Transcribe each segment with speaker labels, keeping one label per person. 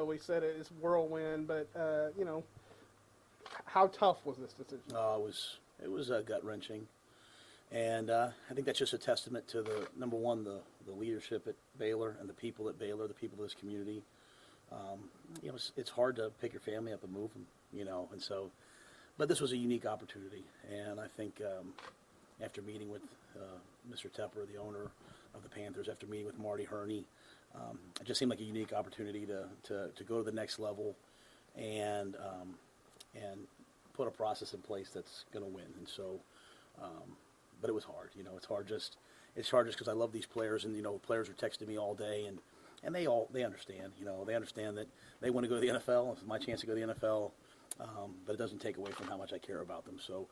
Speaker 1: we said it is whirlwind, but how tough was this decision?
Speaker 2: It was gut wrenching, and I think that's just a testament to the number one, the leadership at Baylor and the people at Baylor, the people of this community. It's hard to pick your family up and move them, and so, but this was a unique opportunity, and I think after meeting with Mr. Tepper, the owner of the Panthers, after meeting with Marty Herney, it just seemed like a unique opportunity to go to the next level and put a process in place that's going to win. And so, but it was hard. It's hard just because I love these players, and players are texting me all day, and they understand. They understand that they want to go to the NFL. It's my chance to go to the NFL, but it doesn't take away from how much I care about them. So.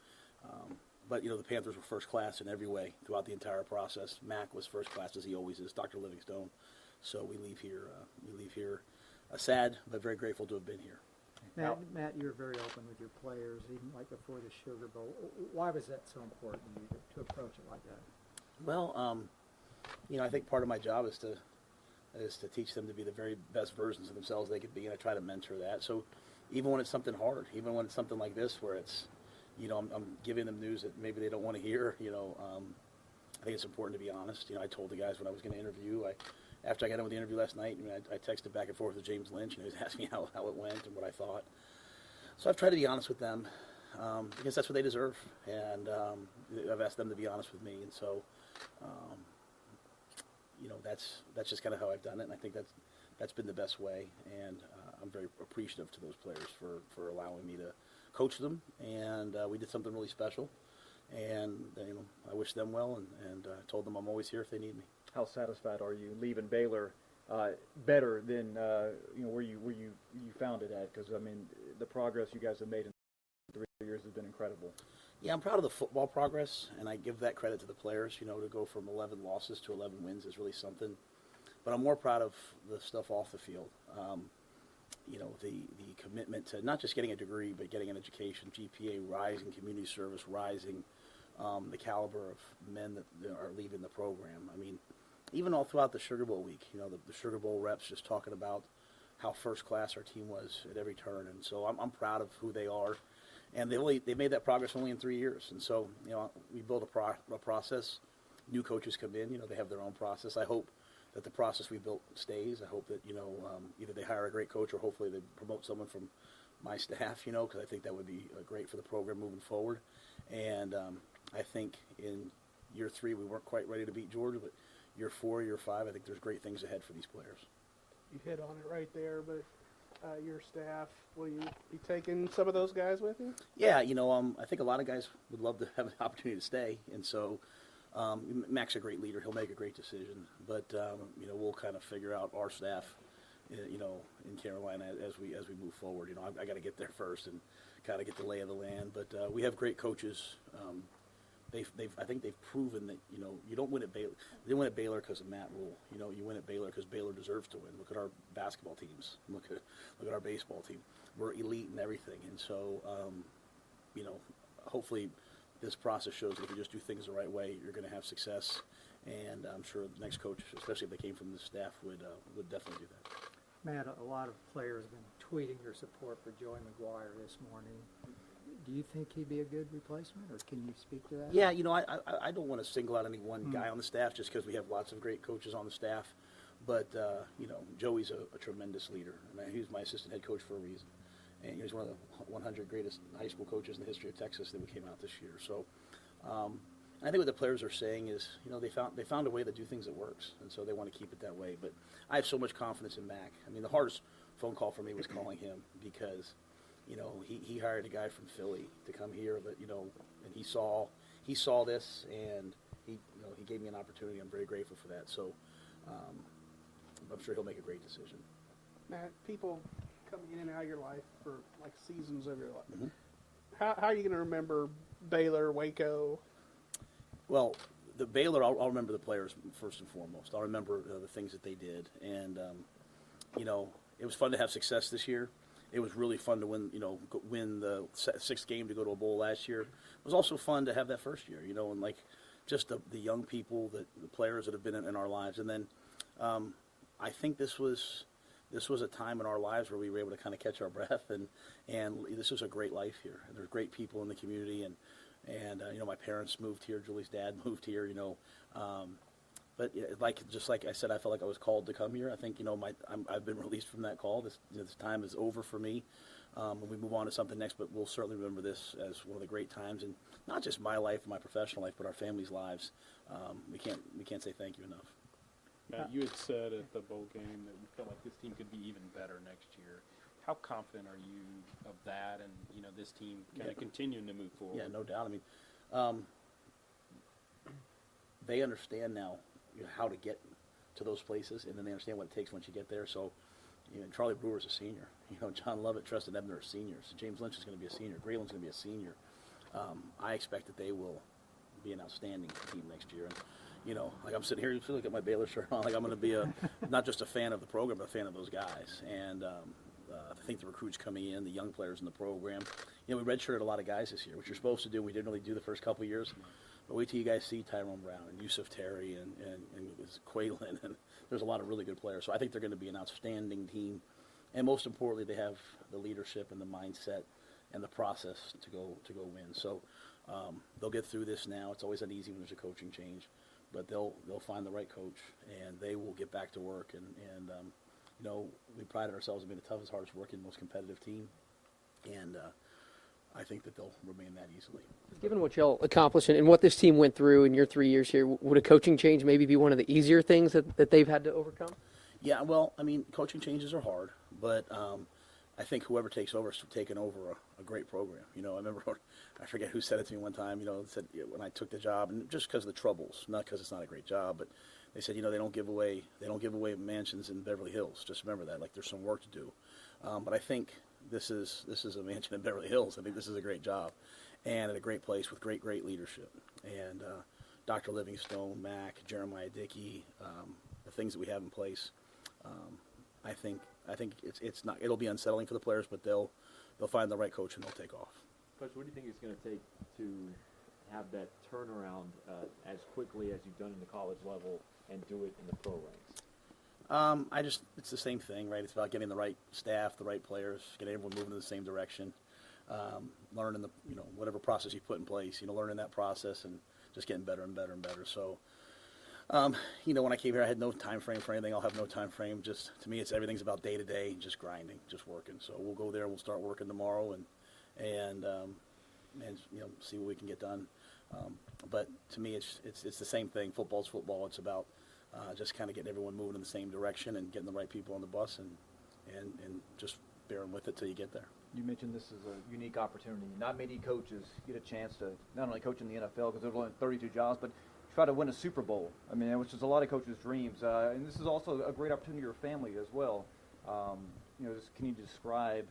Speaker 2: But, the Panthers were first class in every way throughout the entire process. Mac was first class, as he always is, Dr. Livingstone. So we leave here sad, but very grateful to have been here.
Speaker 3: Matt, you were very open with your players, even like before the Sugar Bowl. Why was that so important to you to approach it like that?
Speaker 2: Well, I think part of my job is to teach them to be the very best versions of themselves they could be, and I try to mentor that. So even when it's something hard, even when it's something like this where it's, I'm giving them news that maybe they don't want to hear. I think it's important to be honest. I told the guys when I was going to interview. After I got done with the interview last night, I texted back and forth with James Lynch, and he was asking me how it went and what I thought. So I've tried to be honest with them because that's what they deserve, and I've asked them to be honest with me, and so that's just kind of how I've done it, and I think that's been the best way, and I'm very appreciative to those players for allowing me to coach them, and we did something really special, and I wish them well, and told them I'm always here if they need me.
Speaker 4: How satisfied are you leaving Baylor better than where you found it at? Because the progress you guys have made in 3 years has been incredible.
Speaker 2: Yeah, I'm proud of the football progress, and I give that credit to the players. To go from 11 losses to 11 wins is really something. But I'm more proud of the stuff off the field. The commitment to not just getting a degree, but getting an education, GPA rising, community service rising, the caliber of men that are leaving the program. Even all throughout the Sugar Bowl week, the Sugar Bowl reps just talking about how first class our team was at every turn. And so I'm proud of who they are. And they made that progress only in 3 years. And so, we build a process. New coaches come in, they have their own process. I hope that the process we built stays. I hope that, either they hire a great coach or hopefully they promote someone from my staff, because I think that would be great for the program moving forward. And I think in year 3 we weren't quite ready to beat Georgia, but year 4, year 5, I think there's great things ahead for these players.
Speaker 1: You hit on it right there, but your staff, will you be taking some of those guys with you?
Speaker 2: Yeah, I think a lot of guys would love to have an opportunity to stay, and so Mac's a great leader. He'll make a great decision, but we'll kind of figure out our staff, in Carolina as we move forward. I got to get there first and kind of get the lay of the land. But we have great coaches. I think they've proven that you don't win at Baylor. They didn't win at Baylor because of Matt Rhule. You win at Baylor because Baylor deserves to win. Look at our basketball teams. Look at our baseball team. We're elite in everything, and so hopefully this process shows that if you just do things the right way, you're going to have success. And I'm sure the next coach, especially if they came from the staff, would definitely do that.
Speaker 3: Matt, a lot of players have been tweeting your support for Joey McGuire this morning. Do you think he'd be a good replacement, or can you speak to that?
Speaker 2: Yeah, I don't want to single out any one guy on the staff just because we have lots of great coaches on the staff. But, Joey's a tremendous leader. He was my assistant head coach for a reason. And he was one of the 100 greatest high school coaches in the history of Texas that we came out this year. So I think what the players are saying is, they found a way to do things that works, and so they want to keep it that way. But I have so much confidence in Mac. The hardest phone call for me was calling him because, he hired a guy from Philly to come here, but and he saw this, and he gave me an opportunity. I'm very grateful for that. So I'm sure he'll make a great decision.
Speaker 1: Matt, people coming in and out of your life for like seasons of your life.
Speaker 2: Mm-hmm.
Speaker 1: How are you going to remember Baylor, Waco?
Speaker 2: Well, the Baylor, I'll remember the players first and foremost. I'll remember the things that they did, and it was fun to have success this year. It was really fun to win the 6th game to go to a bowl last year. It was also fun to have that first year, and like just the young people, the players that have been in our lives, and then I think this was this was a time in our lives where we were able to kind of catch our breath, and this is a great life here. And there's great people in the community, and you know, my parents moved here. Julie's dad moved here. You know, but just like I said, I felt like I was called to come here. I think, you know, I've been released from that call. This time is over for me. And we move on to something next, but we'll certainly remember this as one of the great times, and not just my life and my professional life, but our families' lives. We can't say thank you enough.
Speaker 5: Matt, you had said at the bowl game that you felt like this team could be even better next year. How confident are you of that, and you know, this team kind of continuing to move forward?
Speaker 2: Yeah, no doubt. I mean, they understand now, you know, how to get to those places, and then they understand what it takes once you get there. So, you know, Charlie Brewer's a senior. You know, John Lovett, Tristan Ebner are seniors. James Lynch is going to be a senior. Grayland's going to be a senior. I expect that they will be an outstanding team next year. And, you know, like I'm sitting here, you look at my Baylor shirt on, like I'm going to be not just a fan of the program, but a fan of those guys. And I think the recruits coming in, the young players in the program. You know, we redshirted a lot of guys this year, which you're supposed to do. We didn't really do the first couple of years. But wait till you guys see Tyrone Brown and Yusuf Terry and Quaylen, and there's a lot of really good players. So I think they're going to be an outstanding team. And most importantly, they have the leadership and the mindset and the process to go win. So they'll get through this now. It's always uneasy when there's a coaching change, but they'll find the right coach, and they will get back to work. And you know, we prided ourselves on being the toughest, hardest working, most competitive team, and I think that they'll remain that easily.
Speaker 6: Given what y'all accomplished and what this team went through in your 3 years here, would a coaching change maybe be one of the easier things that they've had to overcome?
Speaker 2: Yeah, well, I mean, coaching changes are hard, but I think whoever takes over is taking over a great program. You know, I remember, I forget who said it to me one time, you know, said when I took the job, and just because of the troubles, not because it's not a great job, but they said, you know, they don't give away mansions in Beverly Hills. Just remember that, like there's some work to do. But I think this is a mansion in Beverly Hills. I think this is a great job, and at a great place with great leadership. And Dr. Livingstone, Mack, Jeremiah Dickey, the things that we have in place. I think it's not. It'll be unsettling for the players, but they'll find the right coach and they'll take off.
Speaker 7: Coach, what do you think it's going to take to have that turnaround as quickly as you've done in the college level and do it in the pro ranks?
Speaker 2: It's the same thing, right? It's about getting the right staff, the right players, getting everyone moving in the same direction, learning the, you know, whatever process you put in place, you know, learning that process and just getting better and better and better. So, you know, when I came here, I had no time frame for anything. I'll have no time frame. Just to me, everything's about day to day, just grinding, just working. So we'll go there and we'll start working tomorrow and you know, see what we can get done. But to me, it's the same thing. Football's football. It's about just kind of getting everyone moving in the same direction and getting the right people on the bus and just bearing with it till you get there.
Speaker 4: You mentioned this is a unique opportunity. Not many coaches get a chance to not only coach in the NFL because there's only 32 jobs, but try to win a Super Bowl. I mean, which is a lot of coaches' dreams. And this is also a great opportunity for your family as well. You know, can you describe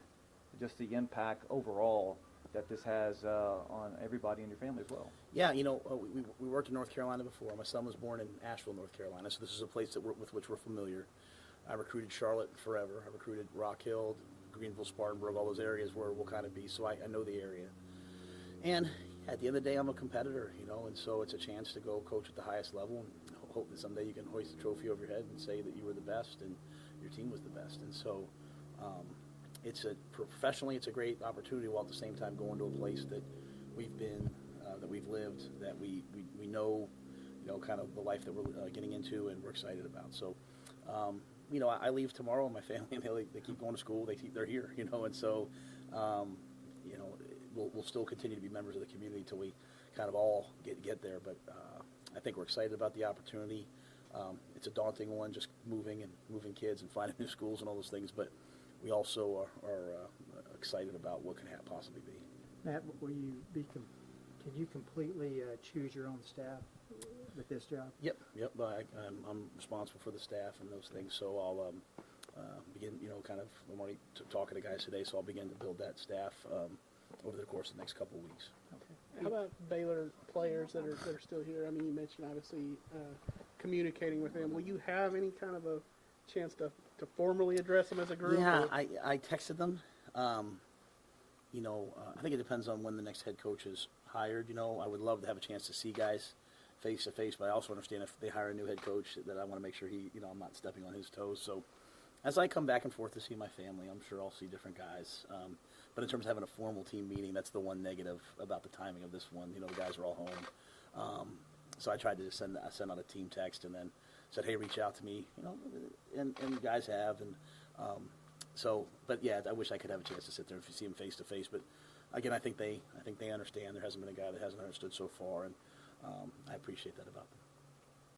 Speaker 4: just the impact overall that this has on everybody in your family as well?
Speaker 2: Yeah, you know, we worked in North Carolina before. My son was born in Asheville, North Carolina, so this is a place with which we're familiar. I recruited Charlotte forever. I recruited Rock Hill, Greenville, Spartanburg, all those areas where we'll kind of be, so I know the area. And at the end of the day, I'm a competitor, you know, and so it's a chance to go coach at the highest level and hope that someday you can hoist the trophy over your head and say that you were the best and your team was the best. And so professionally, it's a great opportunity, while at the same time going to a place that we've been, that we've lived, that we know, you know, kind of the life that we're getting into and we're excited about. So, you know, I leave tomorrow, and my family, and they keep going to school. They're here, you know, and so, you know, we'll still continue to be members of the community until we kind of all get there. But I think we're excited about the opportunity. It's a daunting one, just moving kids and finding new schools and all those things. But we also are excited about what can possibly be.
Speaker 3: Matt, can you completely choose your own staff with this job?
Speaker 2: Yep. I'm responsible for the staff and those things, so I'll begin, you know, kind of, I'm already talking to guys today, so I'll begin to build that staff over the course of the next couple of weeks.
Speaker 1: Okay. How about Baylor players that are still here? I mean, you mentioned obviously communicating with them. Will you have any kind of a chance to formally address them as a group?
Speaker 2: Yeah, I texted them. You know, I think it depends on when the next head coach is hired. You know, I would love to have a chance to see guys face to face, but I also understand if they hire a new head coach that I want to make sure I'm not stepping on his toes. So as I come back and forth to see my family, I'm sure I'll see different guys. But in terms of having a formal team meeting, that's the one negative about the timing of this one. You know, the guys are all home. So I tried to send out a team text and then said, hey, reach out to me, you know, and guys have. And but yeah, I wish I could have a chance to sit there and see them face to face. But again, I think they understand. There hasn't been a guy that hasn't understood so far, and I appreciate that about them.